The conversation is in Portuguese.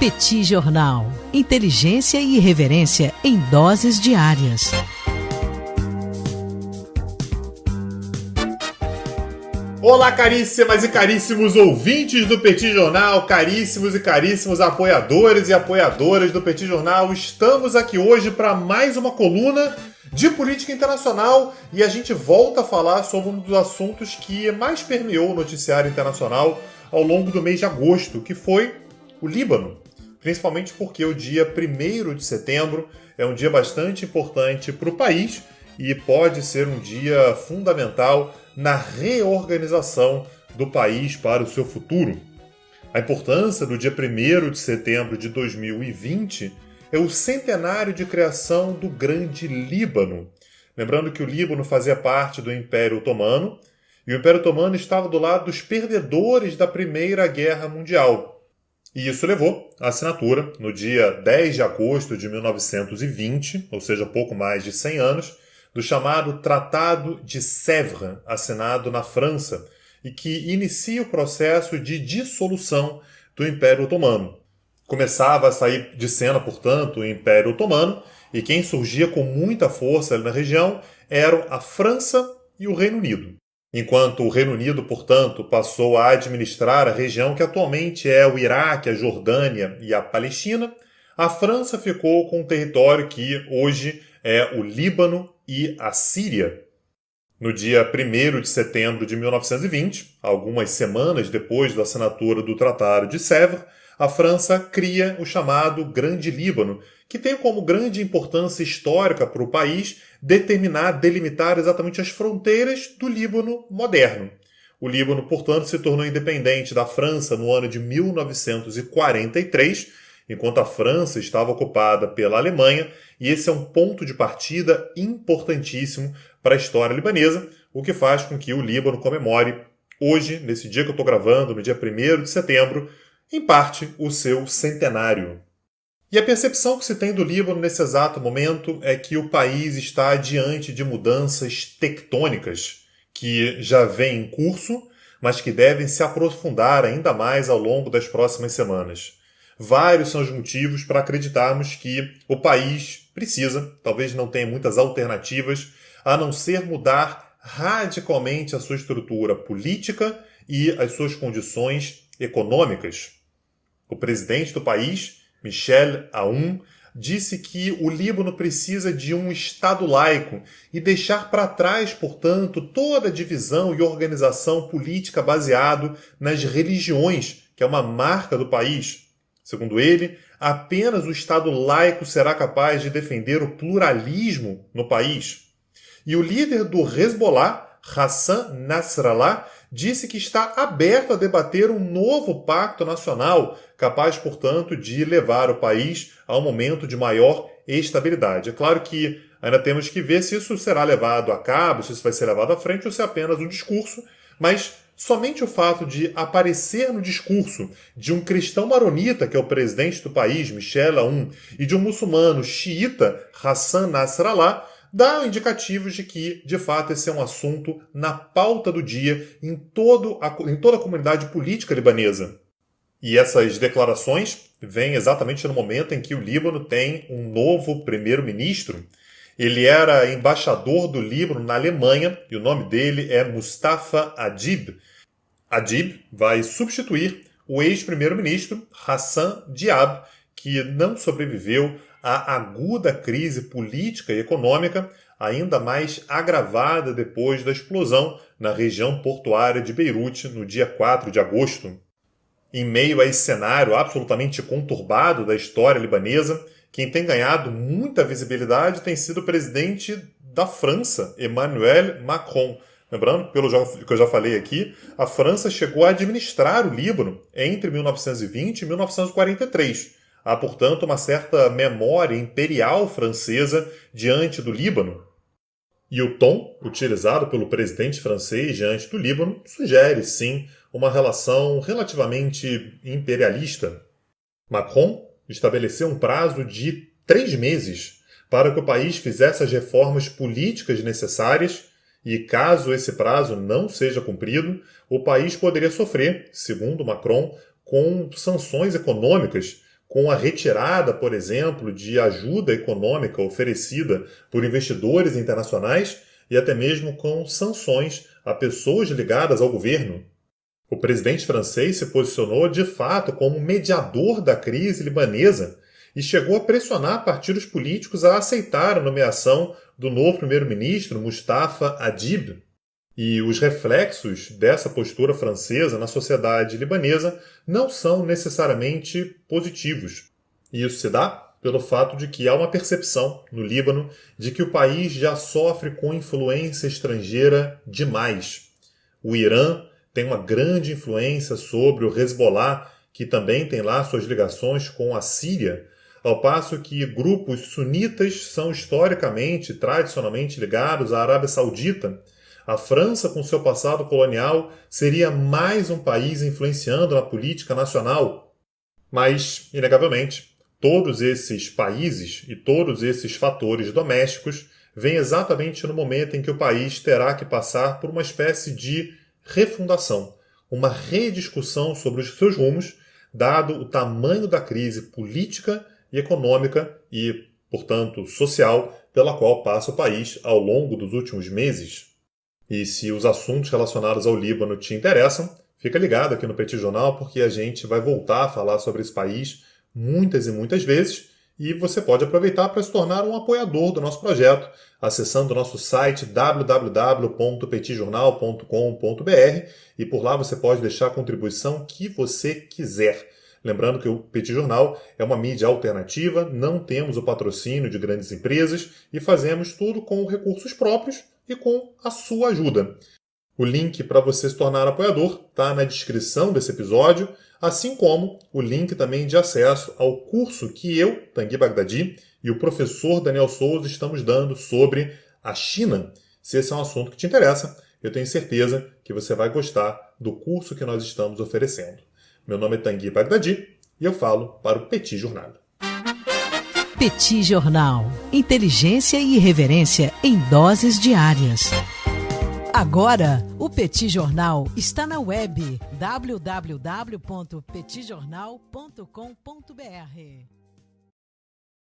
Petit Jornal. Inteligência e irreverência em doses diárias. Olá, caríssimas e caríssimos ouvintes do Petit Jornal, caríssimos e caríssimos apoiadores e apoiadoras do Petit Jornal. Estamos aqui hoje para mais uma coluna de política internacional e a gente volta a falar sobre um dos assuntos que mais permeou o noticiário internacional ao longo do mês de agosto, que foi o Líbano. Principalmente porque o dia 1º de setembro é um dia bastante importante para o país e pode ser um dia fundamental na reorganização do país para o seu futuro. A importância do dia 1º de setembro de 2020 é o centenário de criação do Grande Líbano. Lembrando que o Líbano fazia parte do Império Otomano e o Império Otomano estava do lado dos perdedores da Primeira Guerra Mundial. E isso levou à assinatura, no dia 10 de agosto de 1920, ou seja, pouco mais de 100 anos, do chamado Tratado de Sèvres, assinado na França, e que inicia o processo de dissolução do Império Otomano. Começava a sair de cena, portanto, o Império Otomano, e quem surgia com muita força ali na região eram a França e o Reino Unido. Enquanto o Reino Unido, portanto, passou a administrar a região que atualmente é o Iraque, a Jordânia e a Palestina, a França ficou com um território que hoje é o Líbano e a Síria. No dia 1º de setembro de 1920, algumas semanas depois da assinatura do Tratado de Sèvres, a França cria o chamado Grande Líbano, que tem como grande importância histórica para o país delimitar exatamente as fronteiras do Líbano moderno. O Líbano, portanto, se tornou independente da França no ano de 1943, enquanto a França estava ocupada pela Alemanha, e esse é um ponto de partida importantíssimo para a história libanesa, o que faz com que o Líbano comemore hoje, nesse dia que eu estou gravando, no dia 1º de setembro, em parte, o seu centenário. E a percepção que se tem do Líbano nesse exato momento é que o país está diante de mudanças tectônicas que já vêm em curso, mas que devem se aprofundar ainda mais ao longo das próximas semanas. Vários são os motivos para acreditarmos que o país precisa, talvez não tenha muitas alternativas, a não ser mudar radicalmente a sua estrutura política e as suas condições econômicas. O presidente do país, Michel Aoun, disse que o Líbano precisa de um Estado laico e deixar para trás, portanto, toda a divisão e organização política baseado nas religiões, que é uma marca do país. Segundo ele, apenas o Estado laico será capaz de defender o pluralismo no país. E o líder do Hezbollah, Hassan Nasrallah, disse que está aberto a debater um novo pacto nacional, capaz, portanto, de levar o país a um momento de maior estabilidade. É claro que ainda temos que ver se isso será levado a cabo, se isso vai ser levado à frente ou se é apenas um discurso, mas somente o fato de aparecer no discurso de um cristão maronita, que é o presidente do país, Michel Aoun, e de um muçulmano xiita, Hassan Nasrallah, dá indicativos de que, de fato, esse é um assunto na pauta do dia em toda a comunidade política libanesa. E essas declarações vêm exatamente no momento em que o Líbano tem um novo primeiro-ministro. Ele era embaixador do Líbano na Alemanha e o nome dele é Mustafa Adib. Adib vai substituir o ex-primeiro-ministro Hassan Diab, que não sobreviveu à aguda crise política e econômica, ainda mais agravada depois da explosão na região portuária de Beirute no dia 4 de agosto. Em meio a esse cenário absolutamente conturbado da história libanesa, quem tem ganhado muita visibilidade tem sido o presidente da França, Emmanuel Macron. Lembrando, pelo que eu já falei aqui, a França chegou a administrar o Líbano entre 1920 e 1943. Há, portanto, uma certa memória imperial francesa diante do Líbano. E o tom utilizado pelo presidente francês diante do Líbano sugere, sim, uma relação relativamente imperialista. Macron estabeleceu um prazo de 3 meses para que o país fizesse as reformas políticas necessárias e, caso esse prazo não seja cumprido, o país poderia sofrer, segundo Macron, com sanções econômicas, com a retirada, por exemplo, de ajuda econômica oferecida por investidores internacionais e até mesmo com sanções a pessoas ligadas ao governo. O presidente francês se posicionou de fato como mediador da crise libanesa e chegou a pressionar partidos políticos a aceitar a nomeação do novo primeiro-ministro Mustafa Adib. E os reflexos dessa postura francesa na sociedade libanesa não são necessariamente positivos. E isso se dá pelo fato de que há uma percepção no Líbano de que o país já sofre com influência estrangeira demais. O Irã tem uma grande influência sobre o Hezbollah, que também tem lá suas ligações com a Síria, ao passo que grupos sunitas são historicamente, tradicionalmente ligados à Arábia Saudita. A França, com seu passado colonial, seria mais um país influenciando na política nacional. Mas, inegavelmente, todos esses países e todos esses fatores domésticos vêm exatamente no momento em que o país terá que passar por uma espécie de refundação, uma rediscussão sobre os seus rumos, dado o tamanho da crise política e econômica e, portanto, social pela qual passa o país ao longo dos últimos meses. E se os assuntos relacionados ao Líbano te interessam, fica ligado aqui no Petit Jornal, porque a gente vai voltar a falar sobre esse país muitas e muitas vezes, e você pode aproveitar para se tornar um apoiador do nosso projeto, acessando o nosso site www.petitjornal.com.br, e por lá você pode deixar a contribuição que você quiser. Lembrando que o Petit Jornal é uma mídia alternativa, não temos o patrocínio de grandes empresas e fazemos tudo com recursos próprios e com a sua ajuda. O link para você se tornar apoiador está na descrição desse episódio, assim como o link também de acesso ao curso que eu, Tanguy Bagdadi, e o professor Daniel Souza estamos dando sobre a China. Se esse é um assunto que te interessa, eu tenho certeza que você vai gostar do curso que nós estamos oferecendo. Meu nome é Tanguy Bagdadi e eu falo para o Petit Jornal. Petit Jornal. Inteligência e irreverência em doses diárias. Agora, o Petit Jornal está na web www.petitjornal.com.br.